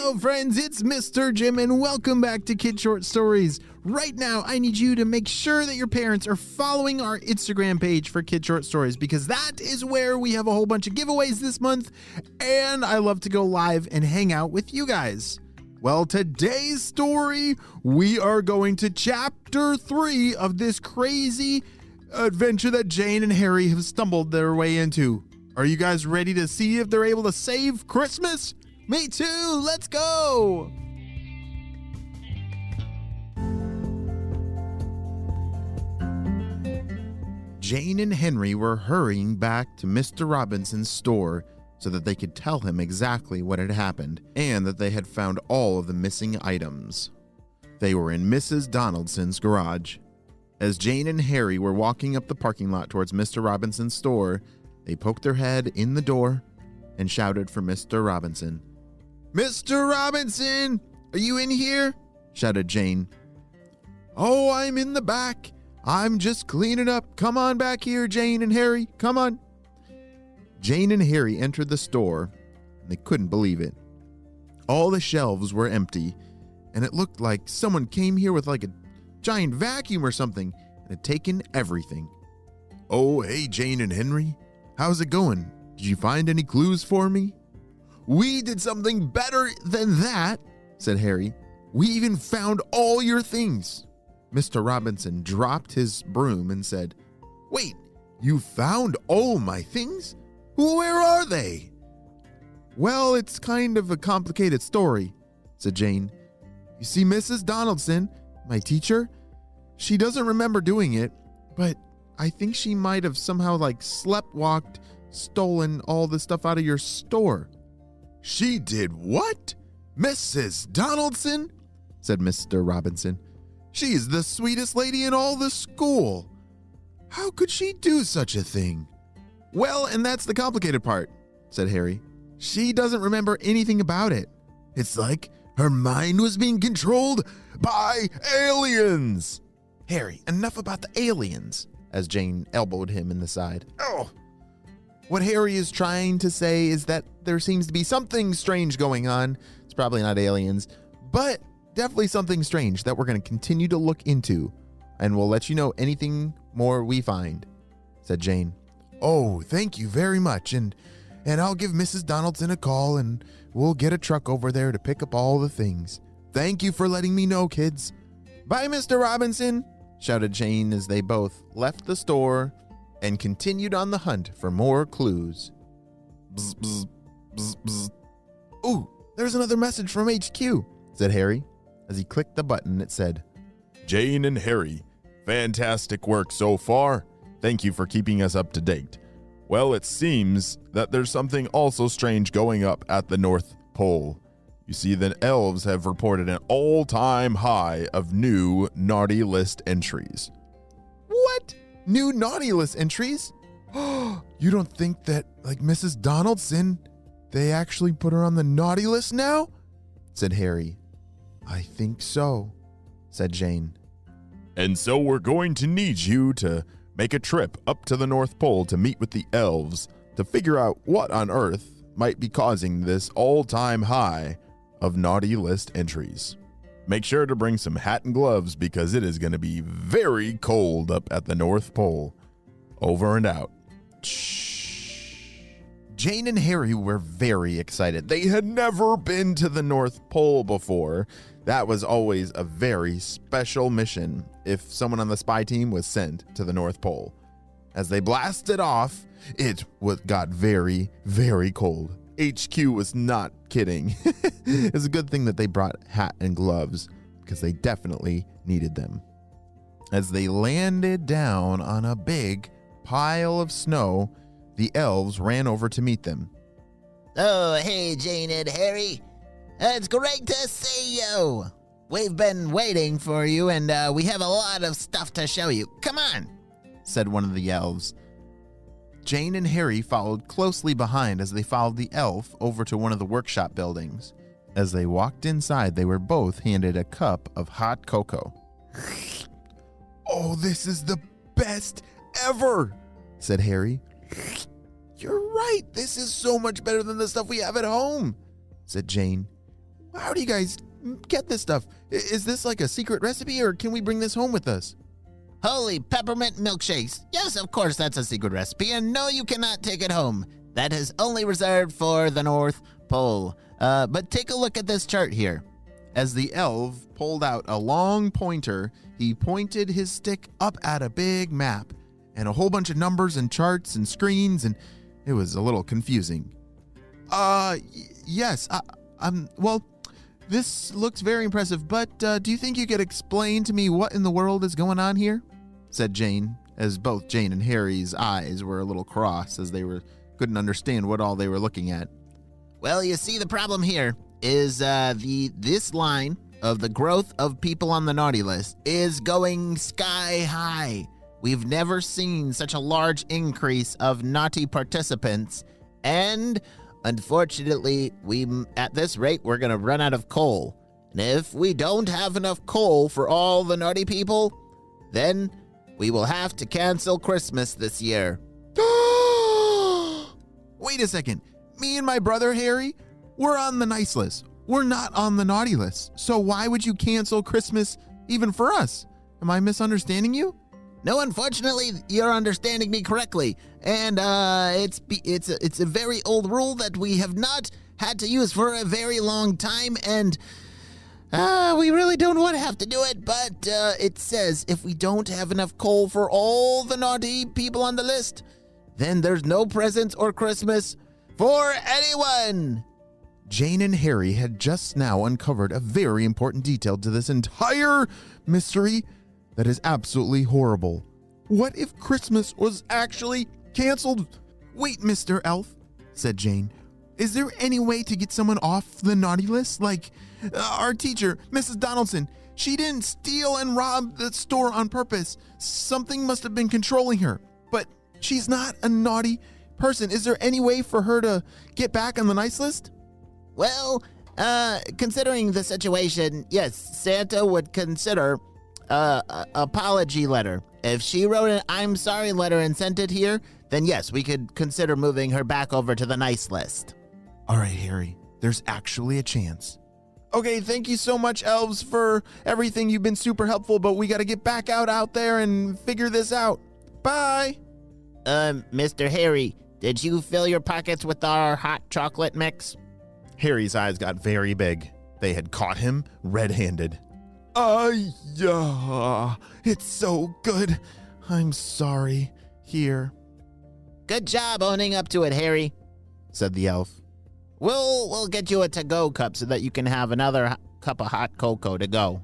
Hello friends, it's Mr. Jim and welcome back to Kid Short Stories. Right now, I need you to make sure that your parents are following our Instagram page for Kid Short Stories because that is where we have a whole bunch of giveaways this month and I love to go live and hang out with you guys. Well, today's story, we are going to chapter 3 of this crazy adventure that Jane and Harry have stumbled their way into. Are you guys ready to see if they're able to save Christmas? Me too, let's go! Jane and Henry were hurrying back to Mr. Robinson's store so that they could tell him exactly what had happened and that they had found all of the missing items. They were in Mrs. Donaldson's garage. As Jane and Harry were walking up the parking lot towards Mr. Robinson's store, they poked their head in the door and shouted for Mr. Robinson. "Mr. Robinson, are you in here?" shouted Jane. "Oh, I'm in the back. I'm just cleaning up. Come on back here, Jane and Harry. Come on." Jane and Harry entered the store, and they couldn't believe it. All the shelves were empty, and it looked like someone came here with like a giant vacuum or something and had taken everything. "Oh, hey, Jane and Henry. How's it going? Did you find any clues for me?" "We did something better than that," said Harry. "We even found all your things." Mr. Robinson dropped his broom and said, "Wait, you found all my things? Where are they?" "Well, it's kind of a complicated story," said Jane. "You see, Mrs. Donaldson, my teacher, she doesn't remember doing it, but I think she might have somehow sleptwalked, stolen all the stuff out of your store." "She did what? Mrs. Donaldson?" said Mr. Robinson. "She's the sweetest lady in all the school. How could she do such a thing?" "Well, and that's the complicated part," said Harry. "She doesn't remember anything about it. It's like her mind was being controlled by aliens." "Harry, enough about the aliens," as Jane elbowed him in the side. "Oh! What Harry is trying to say is that there seems to be something strange going on. It's probably not aliens, but definitely something strange that we're going to continue to look into, and we'll let you know anything more we find," said Jane. "Oh, thank you very much, and I'll give Mrs. Donaldson a call, and we'll get a truck over there to pick up all the things. Thank you for letting me know, kids." "Bye, Mr. Robinson," shouted Jane as they both left the store and continued on the hunt for more clues. Bzz, bzz, bzz, bzz. "Ooh, there's another message from HQ," said Harry. As he clicked the button, it said, "Jane and Harry, fantastic work so far. Thank you for keeping us up to date. Well, it seems that there's something also strange going up at the North Pole. You see, the elves have reported an all-time high of new naughty list entries." "What? New naughty list entries? You don't think that, like Mrs. Donaldson, they actually put her on the naughty list now?" said Harry. "I think so," said Jane. "And so we're going to need you to make a trip up to the North Pole to meet with the elves to figure out what on earth might be causing this all-time high of naughty list entries. Make sure to bring some hat and gloves because it is going to be very cold up at the North Pole. Over and out." Shh. Jane and Harry were very excited. They had never been to the North Pole before. That was always a very special mission if someone on the spy team was sent to the North Pole. As they blasted off, it got very, very cold. HQ was not kidding. It's a good thing that they brought hat and gloves because they definitely needed them. As they landed down on a big pile of snow, the elves ran over to meet them. "Oh, hey, Jane and Harry. It's great to see you. We've been waiting for you, and we have a lot of stuff to show you. Come on," said one of the elves. Jane and Harry followed closely behind as they followed the elf over to one of the workshop buildings. As they walked inside, they were both handed a cup of hot cocoa. "Oh, this is the best ever," said Harry. "You're right. This is so much better than the stuff we have at home," said Jane. How do you guys get this stuff? Is this like a secret recipe, or can we bring this home with us? Holy peppermint milkshakes. Yes, of course that's a secret recipe, and no, you cannot take it home. That is only reserved for the North Pole. But take a look at this chart here. As the elf pulled out a long pointer, he pointed his stick up at a big map and a whole bunch of numbers and charts and screens, and it was a little confusing. Yes, well, this looks very impressive, but do you think you could explain to me what in the world is going on here? Said Jane, as both Jane and Harry's eyes were a little cross as they couldn't understand what all they were looking at. Well, you see, the problem here is this line of the growth of people on the naughty list is going sky high. We've never seen such a large increase of naughty participants, and unfortunately, at this rate, we're going to run out of coal. And if we don't have enough coal for all the naughty people, then we will have to cancel Christmas this year. Wait a second. Me and my brother Harry, we're on the nice list. We're not on the naughty list. So why would you cancel Christmas even for us? Am I misunderstanding you? No, unfortunately, you're understanding me correctly. And it's a very old rule that we have not had to use for a very long time, and we really don't want to have to do it, but it says if we don't have enough coal for all the naughty people on the list, then there's no presents or Christmas for anyone. Jane and Harry had just now uncovered a very important detail to this entire mystery that is absolutely horrible. What if Christmas was actually canceled? Wait, Mr. Elf, said Jane. Is there any way to get someone off the naughty list? Like our teacher, Mrs. Donaldson, she didn't steal and rob the store on purpose. Something must have been controlling her, but she's not a naughty person. Is there any way for her to get back on the nice list? Well, considering the situation, yes, Santa would consider an apology letter. If she wrote an I'm sorry letter and sent it here, then yes, we could consider moving her back over to the nice list. All right, Harry, there's actually a chance. Okay, thank you so much, elves, for everything. You've been super helpful, but we got to get back out there and figure this out. Bye. Mr. Harry, did you fill your pockets with our hot chocolate mix? Harry's eyes got very big. They had caught him red-handed. Yeah, it's so good. I'm sorry. Here. Good job owning up to it, Harry, said the elf. We'll get you a to-go cup so that you can have another cup of hot cocoa to go.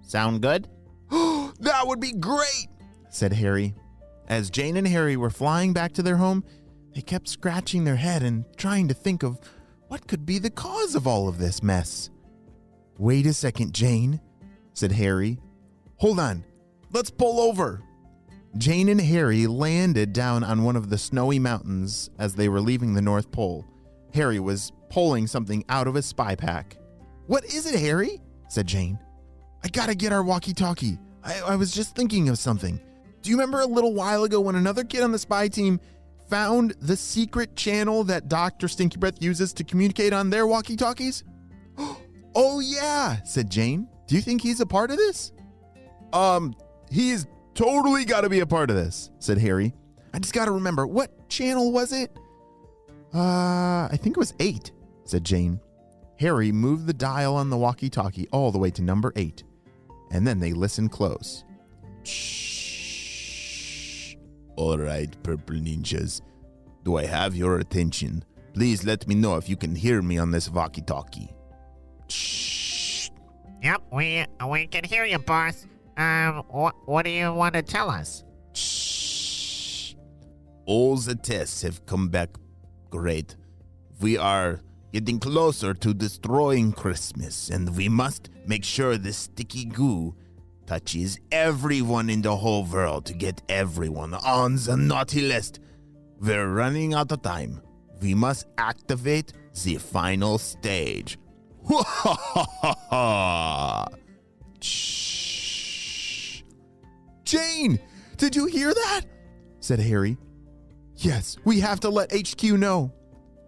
Sound good? That would be great, said Harry. As Jane and Harry were flying back to their home, they kept scratching their head and trying to think of what could be the cause of all of this mess. Wait a second, Jane, said Harry. Hold on. Let's pull over. Jane and Harry landed down on one of the snowy mountains as they were leaving the North Pole. Harry was pulling something out of his spy pack. What is it, Harry? Said Jane. I gotta get our walkie-talkie. I was just thinking of something. Do you remember a little while ago when another kid on the spy team found the secret channel that Dr. Stinky Breath uses to communicate on their walkie-talkies? Oh yeah, said Jane. Do you think he's a part of this? He's totally gotta be a part of this, said Harry. I just gotta remember, what channel was it? I think it was 8, said Jane. Harry moved the dial on the walkie-talkie all the way to number 8, and then they listened close. Shh. All right, purple ninjas. Do I have your attention? Please let me know if you can hear me on this walkie-talkie. Shh. Yep, we can hear you, boss. What do you want to tell us? Shh. All the tests have come back great. We are getting closer to destroying Christmas, and we must make sure this sticky goo touches everyone in the whole world to get everyone on the naughty list. We're running out of time. We must activate the final stage. Shh. Jane, did you hear that? Said Harry. Yes, we have to let HQ know.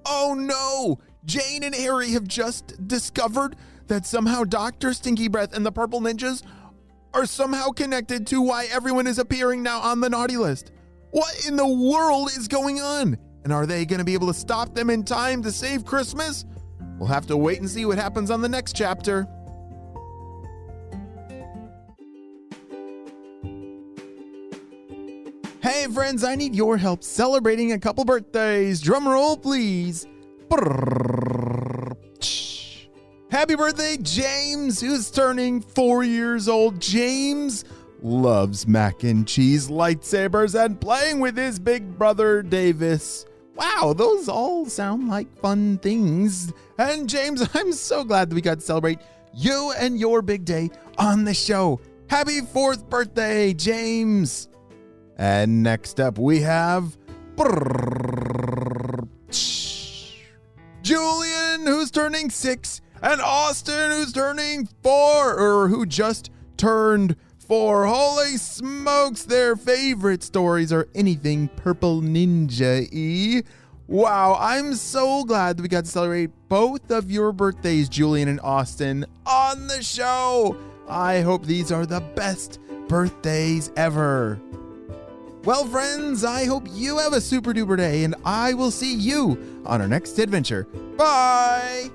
Oh no! Jane and Harry have just discovered that somehow Dr. Stinky Breath and the Purple Ninjas are somehow connected to why everyone is appearing now on the naughty list. What in the world is going on? And are they going to be able to stop them in time to save Christmas? We'll have to wait and see what happens on the next chapter. Hey friends, I need your help celebrating a couple birthdays. Drum roll, please. Happy birthday, James, who's turning 4 years old. James loves mac and cheese, lightsabers, and playing with his big brother, Davis. Wow, those all sound like fun things. And James, I'm so glad that we got to celebrate you and your big day on the show. Happy 4th birthday, James. And next up, we have Julian, who's turning 6, and Austin, who's turning 4, or who just turned 4. Holy smokes, their favorite stories are anything Purple Ninja-y. Wow, I'm so glad that we got to celebrate both of your birthdays, Julian and Austin, on the show. I hope these are the best birthdays ever. Well, friends, I hope you have a super duper day, and I will see you on our next adventure. Bye!